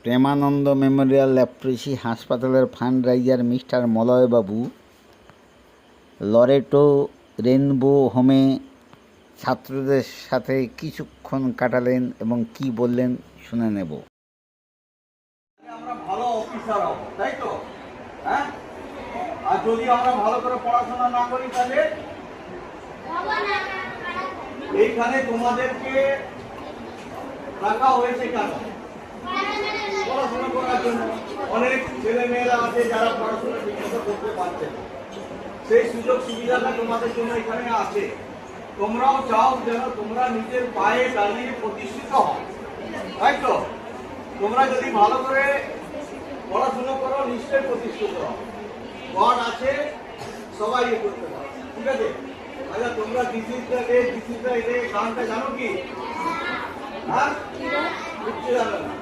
Premananda Memorial leprosy হাসপাতালের ফান্ডরাইজার mister মলয়বাবু Loreto rainbow হোমে ছাত্রদের সাথে কিছুক্ষণ কাটালেন এবং কি বললেন শুনে নেব। আমরা ভালো অফিসার হব, তাই তো? হ্যাঁ, আর যদি আমরা ভালো করে পড়াশোনা না করি তাহলে এইখানে তোমাদেরকে রাখা হয়েছে কেন? পড়াশোনা করার জন্য। অনেক ছেলে মেয়েরা আছে যারা পড়াশোনা ঠিকমতো করতে পারছে না, সেই সুযোগ সুবিধাটা তোমাদের জন্য এখানে আছে। তোমরাও চাও যেন তোমরা নিজের পায়ে দাঁড়িয়ে প্রতিষ্ঠিত হও, তাই তো? তোমরা যদি ভালো করে পড়াশোনা করো নিশ্চয়ই প্রতিষ্ঠিত হও। গড আছে, সবাই করতে পারো, ঠিক আছে? আচ্ছা, তোমরা গানটা জানো কি? হ্যাঁ, কিচ্ছু জানো না।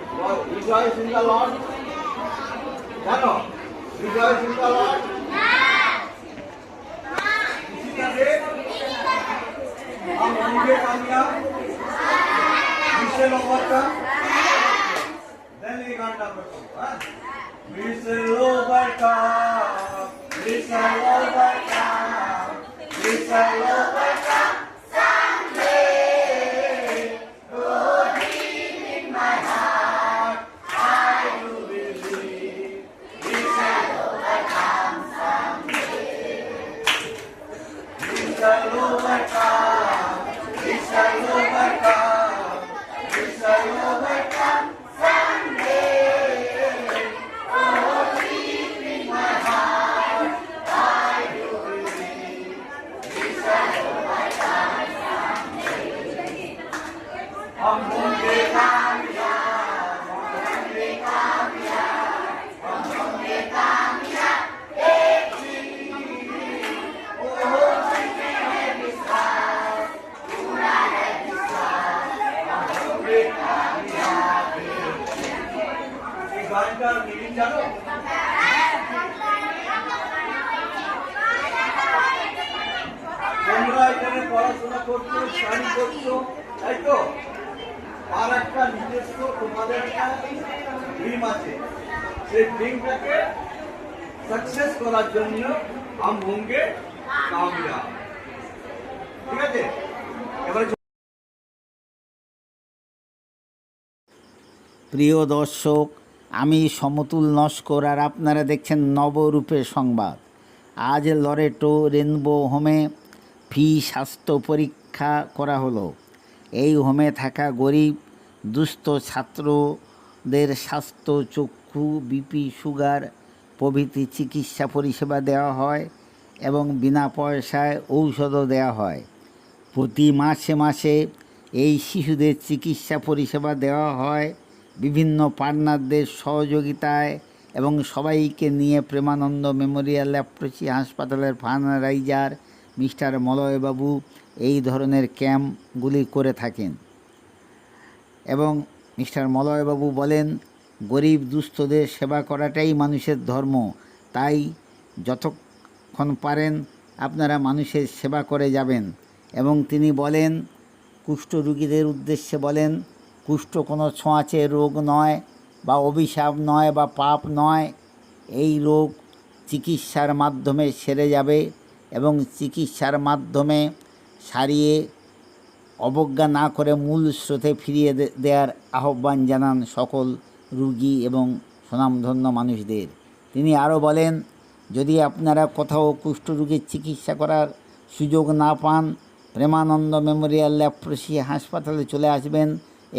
রিজয়েস ইন দ্য লর্ড জানো? রিজয়েস ইন দ্য লর্ড हम होंगे कामयाब, मिशन ओवरकम। देन ये गाना पढ़ो, हाँ? Mission overcome, mission overcome, mission overcome someday. Oh, deep in my heart, I do believe we shall overcome someday. We shall overcome. We shall overcome. We shall overcome someday. Oh, deep in my heart, I do believe we shall overcome someday. हम होंगे कामयाब, हम होंगे कामयाब, हम होंगे कामयाब एक दिन। Oh, जिसमें है विश्वास, पूरा है विश्वास, हम होंगे कामयाब एक दिन। ये गाना मीनिंग जानो? তোমরা এখানে পড়াশোনা করছো, স্টাডি করছো, তাই তো? আর একটা নিজস্ব তোমাদের একটা ড্রিম আছে, সেই ড্রিমটাকে সাকসেস করার জন্য हम होंगे कामयाब, ঠিক আছে? এবারে প্রিয় দর্শক, আমি সমতুল নস্কর আর আপনারা দেখছেন নবরূপের সংবাদ। আজ লরেটো রেনবো হোমে ফ্রি স্বাস্থ্য পরীক্ষা করা হলো। এই হোমে থাকা গরিব দুস্থ ছাত্রদের স্বাস্থ্য, চক্ষু, বিপি, সুগার প্রভৃতি চিকিৎসা পরিষেবা দেওয়া হয় এবং বিনা পয়সায় ঔষধও দেওয়া হয়। প্রতি মাসে মাসে এই শিশুদের চিকিৎসা পরিষেবা দেওয়া হয় বিভিন্ন পার্টনারদের সহযোগিতায় এবং সবাইকে নিয়ে প্রেমানন্দ মেমোরিয়াল লেপ্রসি হাসপাতালের ফান্ডরাইজার মিস্টার মলয়বাবু এই ধরনের ক্যাম্পগুলি করে থাকেন। এবং মিস্টার মলয়বাবু বলেন, গরিব দুস্থদের সেবা করাটাই মানুষের ধর্ম, তাই যতক্ষণ পারেন আপনারা মানুষের সেবা করে যাবেন। এবং তিনি বলেন, কুষ্ঠরোগীদের উদ্দেশ্যে বলেন, কুষ্ঠ কোনো ছোঁয়াচে রোগ নয় বা অভিশাপ নয় বা পাপ নয়। এই রোগ চিকিৎসার মাধ্যমে সেরে যাবে এবং চিকিৎসার মাধ্যমে সারিয়ে অবজ্ঞা না করে মূল স্রোতে ফিরিয়ে দেওয়ার আহ্বান জানান সকল রুগী এবং স্বনামধন্য মানুষদের। তিনি আরও বলেন, যদি আপনারা কোথাও কুষ্ঠরোগীর চিকিৎসা করার সুযোগ না পান, প্রেমানন্দ মেমোরিয়াল লেপ্রসি হাসপাতালে চলে আসবেন।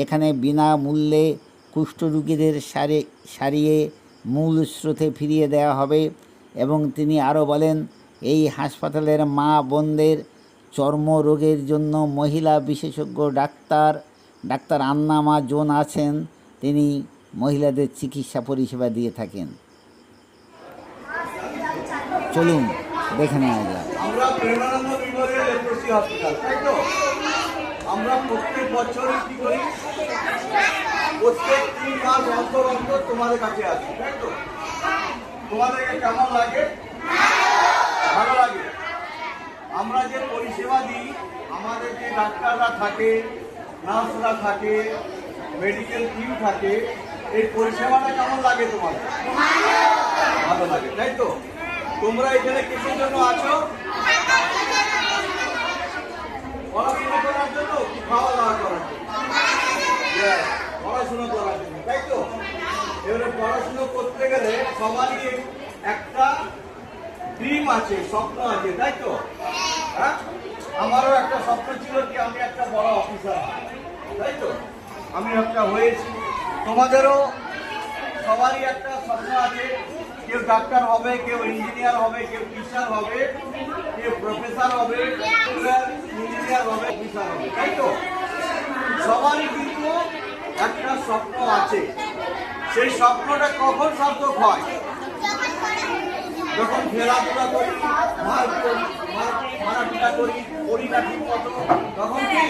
এখানে বিনামূল্যে কুষ্ঠরোগীদের সারিয়ে মূল স্রোতে ফিরিয়ে দেওয়া হবে। এবং তিনি আরও বলেন, এই হাসপাতালের মা বোনদের চর্মরোগের জন্য মহিলা বিশেষজ্ঞ ডাক্তার আন্নামা জোন আছেন। তিনি মহিলাদের চিকিৎসা পরিষেবা দিয়ে থাকেন। চলুন দেখে নেওয়া যাক। আমরা প্রেমানন্দ মেমোরিয়াল লেপ্রসি হসপিটাল, তাই তো? আমরা প্রত্যেক বছরই কি করি? প্রত্যেক 3 মাস অন্তর অন্তর তোমাদের কাছে আসি, তাই তো? তোমাদেরকে কেমন লাগে? ভালো লাগে। আমরা যে পরিষেবা দিই, আমাদের যে ডাক্তাররা থাকে, নার্সরা থাকে, মেডিকেল টিম থাকে, এই পরিষেবাটা কেমন লাগে তোমাদের? ভালো লাগে, তাই তো? তোমরা এখানে কিসের জন্য আছো? পড়াশোনা করার জন্য কি খাওয়া দাওয়া করার জন্য? Yes, পড়াশোনা করার জন্য, তাই তো? এবারে পড়াশোনা করতে গেলে সবারই একটা ড্রিম আছে, স্বপ্ন আছে, তাই তো? হ্যাঁ, আমারও একটা স্বপ্ন ছিল কি আমি একটা বড় অফিসার, তাই তো? আমি একটা হয়েছি। তোমাদেরও সবারই একটা স্বপ্ন আছে, কেউ ডাক্তার হবে, কেউ ইঞ্জিনিয়ার হবে, কেউ টিচার হবে, কেউ প্রফেসর হবে, ইঞ্জিনিয়ার হবে, অফিসার হবে, তাই তো? সবারই কিন্তু একটা স্বপ্ন আছে। সেই স্বপ্নটা কখন সার্থক হয়? যখন খেলাধুলা করি, মারাপিটা করি, পড়ি না ঠিক মতো, তখন কি